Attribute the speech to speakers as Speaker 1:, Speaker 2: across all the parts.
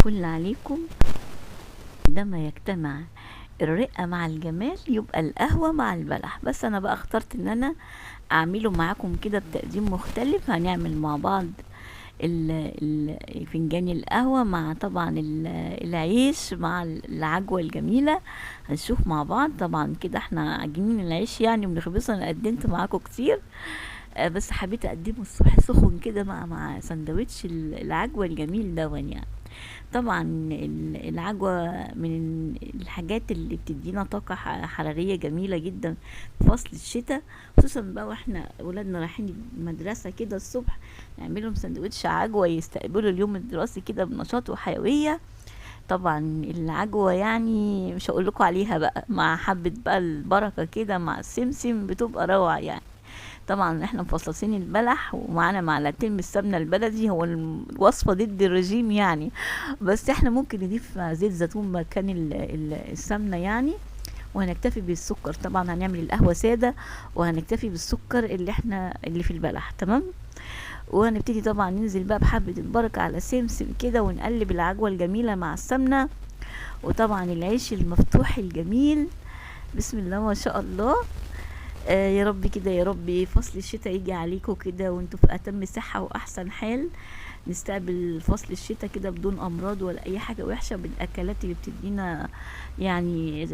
Speaker 1: الفل عليكم. عندما يجتمع الرقة مع الجمال يبقى القهوة مع البلح، بس انا بقى اخترت ان انا اعمله معاكم كده بتقديم مختلف. هنعمل مع بعض فنجان القهوة مع طبعا العيش مع العجوة الجميلة. هنشوف مع بعض. طبعا كده احنا عاجنين العيش يعني وبنخبزه. انا قدمت معاكم كتير، بس حبيت اقدمه الصبح سخن كده مع سندوتش العجوة الجميل دون يعني. طبعا العجوة من الحاجات اللي بتدينا طاقة حرارية جميلة جدا في فصل الشتاء، خصوصا بقى واحنا ولادنا رايحين المدرسة كده الصبح، نعملهم سندوتش عجوة يستقبلوا اليوم الدراسي كده بنشاط وحيوية. طبعا العجوة يعني مش هقول لكم عليها بقى، مع حبة بقى البركة كده مع السمسم بتبقى روعة يعني. طبعا احنا مفصصين البلح ومعانا معلقتين من السمنه البلدي. هو الوصفه ضد الرجيم يعني، بس احنا ممكن نضيف زيت زيتون مكان السمنه يعني. وهنكتفي بالسكر. طبعا هنعمل القهوه ساده وهنكتفي بالسكر اللي في البلح. تمام. وهنبتدي طبعا ننزل بقى بحبه البركه على سمسم كده ونقلب العجوه الجميله مع السمنه. وطبعا العيش المفتوح الجميل. بسم الله ما شاء الله. يا رب كده، يا رب فصل الشتاء يجي عليكم كده وانتوا في اتم صحة واحسن حال. نستقبل فصل الشتاء كده بدون امراض ولا اي حاجة وحشة، بالاكلات اللي بتدينا يعني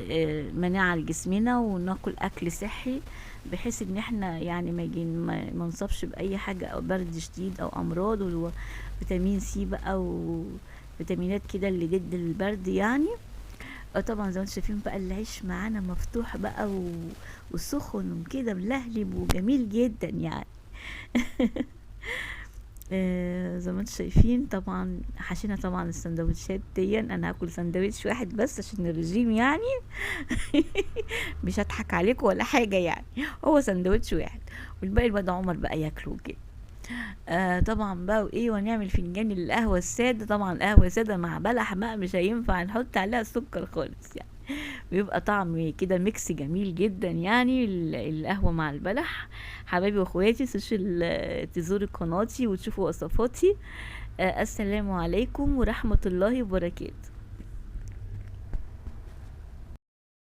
Speaker 1: مناعة لجسمنا، وناكل اكل صحي بحيث ان احنا يعني ما نصابش باي حاجة او برد شديد او امراض. وفيتامين سي بقى وفيتامينات كده اللي ضد البرد يعني. طبعا زي ما انتم شايفين بقى العيش معانا مفتوح بقى وسخن كده ملهلب وجميل جدا يعني. زي ما انتم شايفين طبعا حشينا طبعا السندوتشات دي. انا هاكل سندوتش واحد بس عشان الرجيم يعني. مش هضحك عليكم ولا حاجه يعني، هو سندوتش واحد والباقي الواد عمر بقى ياكلوا كده. طبعا بقى وايه، ونعمل فنجان القهوه الساده. طبعا القهوه ساده مع بلح بقى مش هينفع نحط عليها سكر خالص يعني. بيبقى طعم كده ميكس جميل جدا يعني القهوة مع البلح. حبايبي واخواتي تزوروا قناتي وتشوفوا وصفاتي. السلام عليكم ورحمة الله وبركاته.